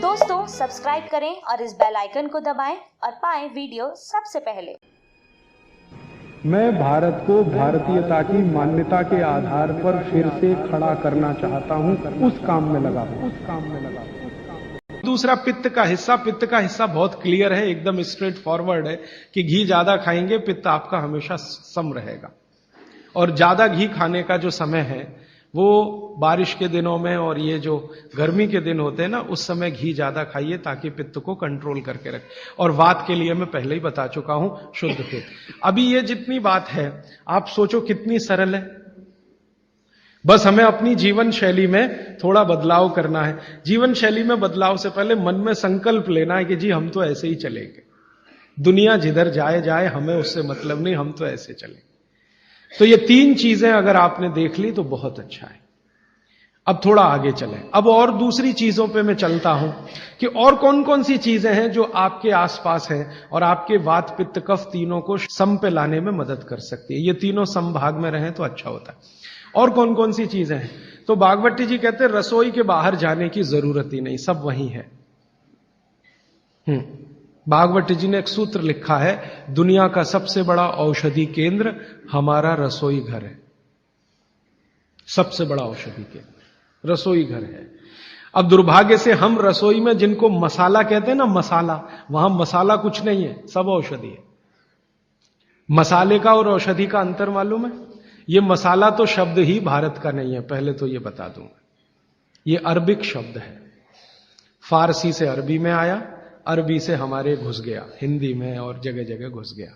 दोस्तों सब्सक्राइब करें और इस बेल आइकन को दबाएं और पाएं वीडियो सबसे पहले। मैं भारत को भारतीयता की मान्यता के आधार पर फिर से खड़ा करना चाहता हूं, उस काम में लगा हूं। दूसरा पित्त का हिस्सा बहुत क्लियर है, एकदम स्ट्रेट फॉरवर्ड है कि घी ज्यादा खाएंगे पित्त आपका हमेशा सम रहेगा। और ज्यादा घी खाने का जो समय है वो बारिश के दिनों में और ये जो गर्मी के दिन होते हैं ना, उस समय घी ज्यादा खाइए ताकि पित्त को कंट्रोल करके रखे। और वात के लिए मैं पहले ही बता चुका हूं, शुद्ध पित्त। अभी ये जितनी बात है आप सोचो कितनी सरल है, बस हमें अपनी जीवन शैली में थोड़ा बदलाव करना है। जीवन शैली में बदलाव से पहले मन में संकल्प लेना है कि जी हम तो ऐसे ही चलेंगे, दुनिया जिधर जाए जाए हमें उससे मतलब नहीं, हम तो ऐसे चलेंगे। तो ये तीन चीजें अगर आपने देख ली तो बहुत अच्छा है। अब थोड़ा आगे चलें, अब और दूसरी चीजों पे मैं चलता हूं कि और कौन कौन सी चीजें हैं जो आपके आसपास हैं और आपके वात पित्त कफ तीनों को सम पे लाने में मदद कर सकती है। ये तीनों समभाग में रहें तो अच्छा होता है। और कौन कौन सी चीजें हैं? तो भागवती जी कहते हैं रसोई के बाहर जाने की जरूरत ही नहीं, सब वहीं है। भागवती जी ने एक सूत्र लिखा है, दुनिया का सबसे बड़ा औषधि केंद्र हमारा रसोई घर है। सबसे बड़ा औषधि केंद्र रसोई घर है। अब दुर्भाग्य से हम रसोई में जिनको मसाला कहते हैं ना, मसाला, वहां मसाला कुछ नहीं है, सब औषधि है। मसाले का और औषधि का अंतर मालूम है? ये मसाला तो शब्द ही भारत का नहीं है, पहले तो ये बता दूंगा। ये अरबिक शब्द है, फारसी से अरबी में आया, अरबी से हमारे घुस गया, हिंदी में और जगह जगह घुस गया।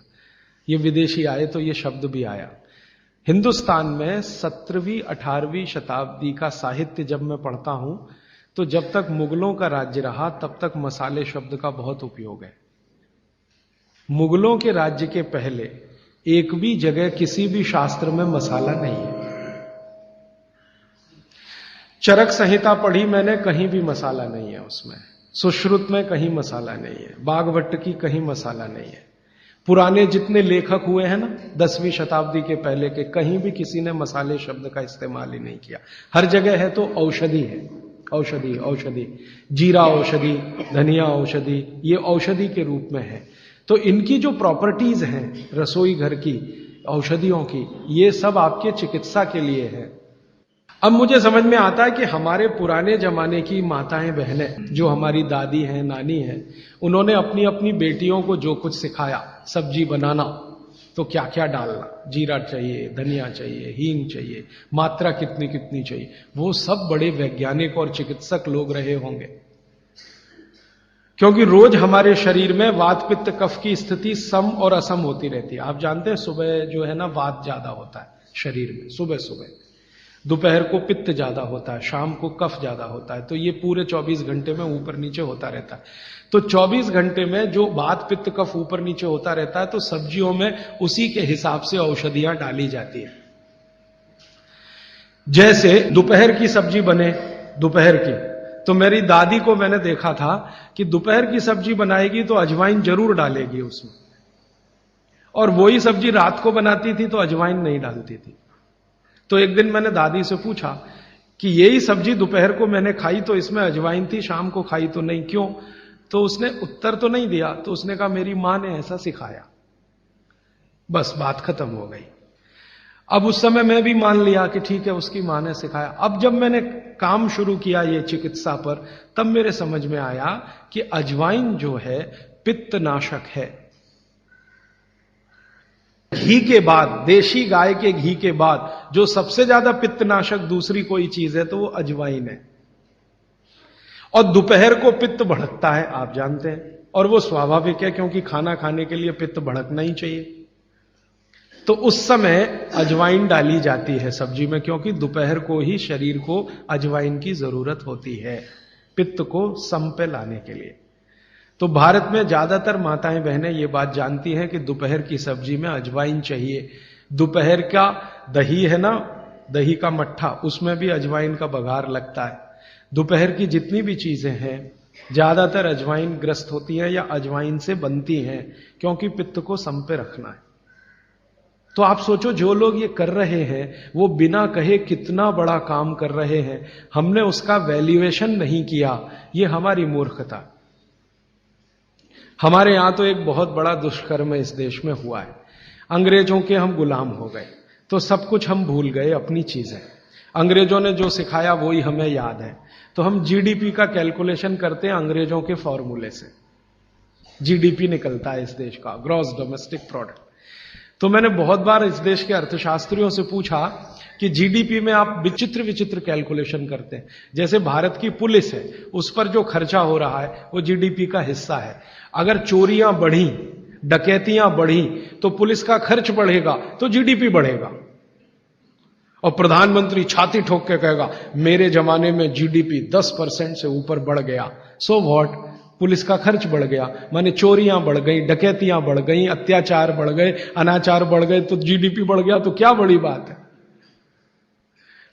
ये विदेशी आए तो ये शब्द भी आया। हिंदुस्तान में 17वीं 18वीं शताब्दी का साहित्य जब मैं पढ़ता हूं तो जब तक मुगलों का राज्य रहा तब तक मसाले शब्द का बहुत उपयोग है। मुगलों के राज्य के पहले एक भी जगह किसी भी शास्त्र में मसाला नहीं है। चरक संहिता पढ़ी मैंने, कहीं भी मसाला नहीं है उसमें। सुश्रुत में कहीं मसाला नहीं है, बागवट की कहीं मसाला नहीं है। पुराने जितने लेखक हुए हैं ना 10वीं शताब्दी के पहले के, कहीं भी किसी ने मसाले शब्द का इस्तेमाल ही नहीं किया। हर जगह है तो औषधि है, औषधि औषधि, जीरा औषधि, धनिया औषधि, ये औषधि के रूप में है। तो इनकी जो प्रॉपर्टीज हैं रसोई घर की औषधियों की, ये सब आपके चिकित्सा के लिए है। अब मुझे समझ में आता है कि हमारे पुराने जमाने की माताएं बहनें, जो हमारी दादी हैं, नानी हैं, उन्होंने अपनी अपनी बेटियों को जो कुछ सिखाया, सब्जी बनाना तो क्या क्या डालना, जीरा चाहिए, धनिया चाहिए, हींग चाहिए, मात्रा कितनी कितनी चाहिए, वो सब बड़े वैज्ञानिक और चिकित्सक लोग रहे होंगे। क्योंकि रोज हमारे शरीर में वात पित्त कफ की स्थिति सम और असम होती रहती है। आप जानते हैं सुबह जो है ना वात ज्यादा होता है शरीर में, सुबह सुबह। दोपहर को पित्त ज्यादा होता है, शाम को कफ ज्यादा होता है। तो ये पूरे 24 घंटे में ऊपर नीचे होता रहता है। तो 24 घंटे में जो वात पित्त कफ ऊपर नीचे होता रहता है, तो सब्जियों में उसी के हिसाब से औषधियां डाली जाती है। जैसे दोपहर की सब्जी बने, दोपहर की, तो मेरी दादी को मैंने देखा था कि दोपहर की सब्जी बनाएगी तो अजवाइन जरूर डालेगी उसमें, और वही सब्जी रात को बनाती थी तो अजवाइन नहीं डालती थी। तो एक दिन मैंने दादी से पूछा कि यही सब्जी दोपहर को मैंने खाई तो इसमें अजवाइन थी, शाम को खाई तो नहीं, क्यों? तो उसने उत्तर तो नहीं दिया। तो उसने कहा मेरी मां ने ऐसा सिखाया। बस बात खत्म हो गई। अब उस समय मैं भी मान लिया कि ठीक है, उसकी मां ने सिखाया। अब जब मैंने काम शुरू किया ये चिकित्सा पर, तब मेरे समझ में आया कि अजवाइन जो है पित्तनाशक है। घी के बाद, देशी गाय के घी के बाद जो सबसे ज्यादा पित्तनाशक दूसरी कोई चीज है तो वो अजवाइन है। और दोपहर को पित्त भड़कता है, आप जानते हैं, और वो स्वाभाविक है क्योंकि खाना खाने के लिए पित्त भड़कना ही चाहिए। तो उस समय अजवाइन डाली जाती है सब्जी में, क्योंकि दोपहर को ही शरीर को अजवाइन की जरूरत होती है पित्त को सम पे लाने के लिए। तो भारत में ज्यादातर माताएं बहनें ये बात जानती हैं कि दोपहर की सब्जी में अजवाइन चाहिए। दोपहर का दही है ना, दही का मट्ठा, उसमें भी अजवाइन का बघार लगता है। दोपहर की जितनी भी चीजें हैं ज्यादातर अजवाइन ग्रस्त होती हैं या अजवाइन से बनती हैं, क्योंकि पित्त को सम पे रखना है। तो आप सोचो जो लोग ये कर रहे हैं वो बिना कहे कितना बड़ा काम कर रहे हैं, हमने उसका वैल्यूएशन नहीं किया, ये हमारी मूर्खता। हमारे यहां तो एक बहुत बड़ा दुष्कर्म इस देश में हुआ है। अंग्रेजों के हम गुलाम हो गए तो सब कुछ हम भूल गए, अपनी चीजें। अंग्रेजों ने जो सिखाया वही हमें याद है। तो हम जीडीपी का कैलकुलेशन करते हैं अंग्रेजों के फॉर्मूले से। जीडीपी निकलता है इस देश का, ग्रॉस डोमेस्टिक प्रोडक्ट। तो मैंने बहुत बार इस देश के अर्थशास्त्रियों से पूछा कि जीडीपी में आप विचित्र विचित्र कैलकुलेशन करते हैं। जैसे भारत की पुलिस है, उस पर जो खर्चा हो रहा है वो जीडीपी का हिस्सा है। अगर चोरियां बढ़ी, डकैतियां बढ़ी तो पुलिस का खर्च बढ़ेगा तो जीडीपी बढ़ेगा। और प्रधानमंत्री छाती ठोक के कहेगा मेरे जमाने में जीडीपी 10% से ऊपर बढ़ गया। सो व्हाट, पुलिस का खर्च बढ़ गया, माने चोरियां बढ़ गई, डकैतियां बढ़ गई, अत्याचार बढ़ गए, अनाचार बढ़ गए तो जीडीपी बढ़ गया, तो क्या बड़ी बात है।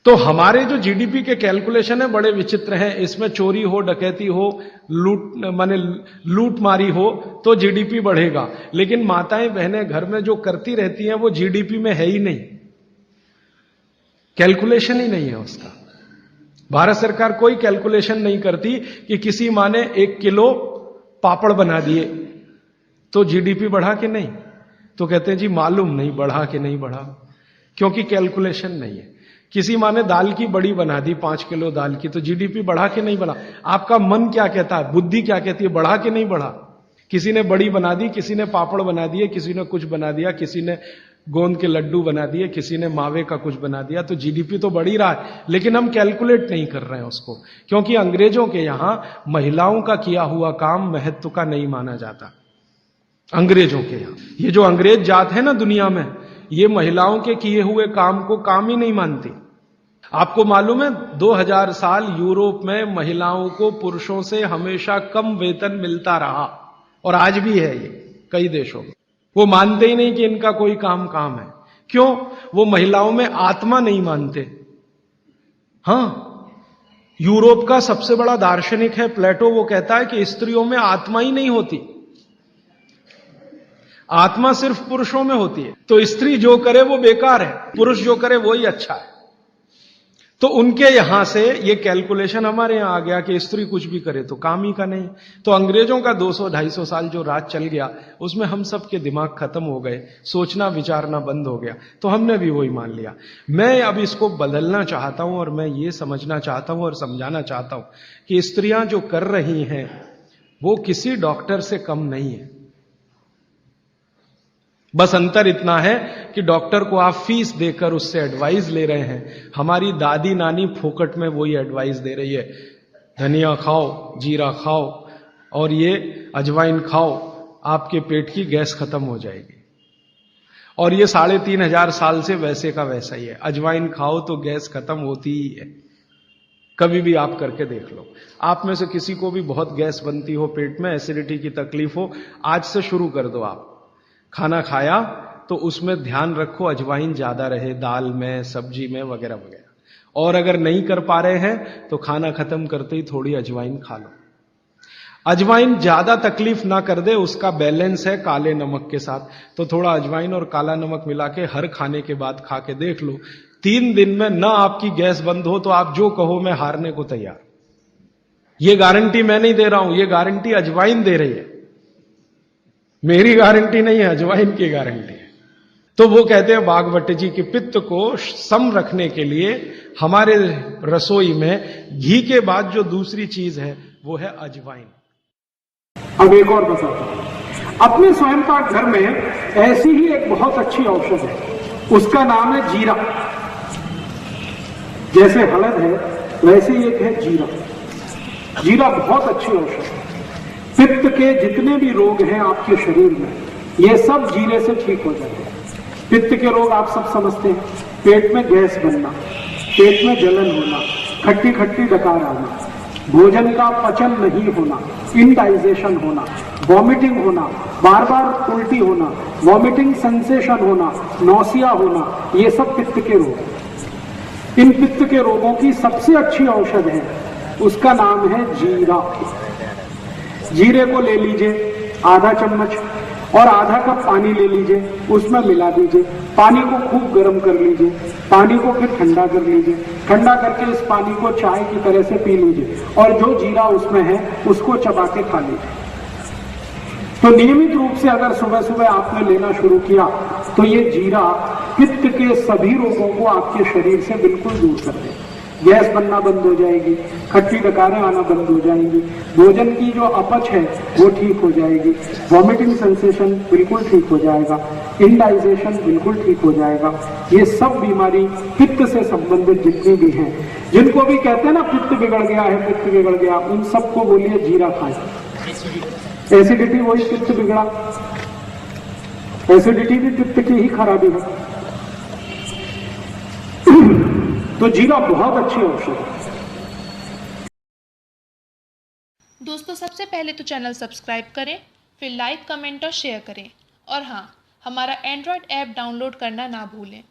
तो हमारे जो जीडीपी के कैलकुलेशन है बड़े विचित्र हैं। इसमें चोरी हो, डकैती हो, लूट मारी हो तो जीडीपी बढ़ेगा, लेकिन माताएं बहनें घर में जो करती रहती हैं वो जीडीपी में है ही नहीं, कैलकुलेशन ही नहीं है उसका। भारत सरकार कोई कैलकुलेशन नहीं करती कि किसी माँ ने 1 किलो पापड़ बना दिए तो जीडीपी बढ़ा कि नहीं, तो कहते हैं जी मालूम नहीं बढ़ा कि नहीं बढ़ा, क्योंकि कैलकुलेशन नहीं है। किसी माँ ने दाल की बड़ी बना दी 5 किलो दाल की, तो जीडीपी बढ़ा कि नहीं बढ़ा। आपका मन क्या कहता है, बुद्धि क्या कहती है, बढ़ा कि नहीं बढ़ा। किसी ने बड़ी बना दी, किसी ने पापड़ बना दिए, किसी ने कुछ बना दिया, किसी ने गोंद के लड्डू बना दिए, किसी ने मावे का कुछ बना दिया, तो जीडीपी तो बढ़ ही रहा है, लेकिन हम कैलकुलेट नहीं कर रहे हैं उसको, क्योंकि अंग्रेजों के यहां महिलाओं का किया हुआ काम महत्व का नहीं माना जाता। अंग्रेजों के यहां ये जो अंग्रेज जात है ना दुनिया में, ये महिलाओं के किए हुए काम को काम ही नहीं मानती। आपको मालूम है 2000 साल यूरोप में महिलाओं को पुरुषों से हमेशा कम वेतन मिलता रहा, और आज भी है ये कई देशों में। वो मानते ही नहीं कि इनका कोई काम है। क्यों? वो महिलाओं में आत्मा नहीं मानते। हां, यूरोप का सबसे बड़ा दार्शनिक है प्लेटो, वो कहता है कि स्त्रियों में आत्मा ही नहीं होती, आत्मा सिर्फ पुरुषों में होती है। तो स्त्री जो करे वो बेकार है, पुरुष जो करे वो ही अच्छा है। तो उनके यहां से ये कैलकुलेशन हमारे यहां आ गया कि स्त्री कुछ भी करे तो काम ही का नहीं। तो अंग्रेजों का 200-250 साल जो राज चल गया उसमें हम सब के दिमाग खत्म हो गए, सोचना विचारना बंद हो गया, तो हमने भी वही मान लिया। मैं अब इसको बदलना चाहता हूं और मैं ये समझना चाहता हूं और समझाना चाहता हूं कि स्त्रियां जो कर रही हैं वो किसी डॉक्टर से कम नहीं है। बस अंतर इतना है कि डॉक्टर को आप फीस देकर उससे एडवाइस ले रहे हैं, हमारी दादी नानी फोकट में वही एडवाइस दे रही है, धनिया खाओ, जीरा खाओ और ये अजवाइन खाओ, आपके पेट की गैस खत्म हो जाएगी। और ये 3500 साल से वैसे का वैसा ही है, अजवाइन खाओ तो गैस खत्म होती ही है। कभी भी आप करके देख लो। आप में से किसी को भी बहुत गैस बनती हो, पेट में एसिडिटी की तकलीफ हो, आज से शुरू कर दो। आप खाना खाया तो उसमें ध्यान रखो अजवाइन ज्यादा रहे, दाल में, सब्जी में, वगैरह वगैरह। और अगर नहीं कर पा रहे हैं तो खाना खत्म करते ही थोड़ी अजवाइन खा लो। अजवाइन ज्यादा तकलीफ ना कर दे, उसका बैलेंस है काले नमक के साथ, तो थोड़ा अजवाइन और काला नमक मिला के हर खाने के बाद खा के देख लो। 3 दिन में ना आपकी गैस बंद हो तो आप जो कहो मैं हारने को तैयार। ये गारंटी मैं नहीं दे रहा हूं, ये गारंटी अजवाइन दे रही है, मेरी गारंटी नहीं है, अजवाइन की गारंटी है। तो वो कहते हैं बागवट जी कि पित्त को सम रखने के लिए हमारे रसोई में घी के बाद जो दूसरी चीज है वो है अजवाइन। अब एक और बताता हूं, अपने स्वयं पाक घर में ऐसी ही एक बहुत अच्छी औषध है, उसका नाम है जीरा। जैसे हलद है वैसे ही एक है जीरा। जीरा बहुत अच्छी औषध है। पित्त के जितने भी रोग हैं आपके शरीर में, ये सब जीरे से ठीक हो जाते हैं। पित्त के रोग आप सब समझते हैं, पेट में गैस बनना, पेट में जलन होना, खट्टी खट्टी डकार आना, भोजन का पचन नहीं होना, इंडाइजेशन होना, वॉमिटिंग होना, बार बार उल्टी होना, वॉमिटिंग सेंसेशन होना, नौसिया होना, ये सब पित्त के रोग हैं। इन पित्त के रोगों की सबसे अच्छी औषध है, उसका नाम है जीरा। जीरे को ले लीजिए आधा चम्मच, और आधा कप पानी ले लीजिए, उसमें मिला दीजिए। पानी को खूब गर्म कर लीजिए, पानी को फिर ठंडा कर लीजिए। ठंडा करके इस पानी को चाय की तरह से पी लीजिए और जो जीरा उसमें है उसको चबा के खा लीजिए। तो नियमित रूप से अगर सुबह सुबह आपने लेना शुरू किया तो ये जीरा पित्त के सभी रोगों को आपके शरीर से बिल्कुल दूर कर देगा। गैस बनना बंद हो जाएगी, खट्टी डकारें आना बंद हो जाएंगी, भोजन की जो अपच है वो ठीक हो जाएगी, वॉमिटिंग सेंसेशन बिल्कुल ठीक हो जाएगा, इंडाइजेशन बिल्कुल ठीक हो जाएगा। ये सब बीमारी पित्त से संबंधित जितनी भी हैं, जिनको भी कहते हैं ना पित्त बिगड़ गया है, पित्त बिगड़ गया, उन सबको बोलिए जीरा खाएं। एसिडिटी वही पित्त बिगड़ा, एसिडिटी भी पित्त की ही खराबी है। तो जीरा बहुत अच्छी औषधि है। दोस्तों सबसे पहले तो चैनल सब्सक्राइब करें, फिर लाइक, कमेंट और शेयर करें। और हाँ, हमारा एंड्रॉयड ऐप डाउनलोड करना ना भूलें।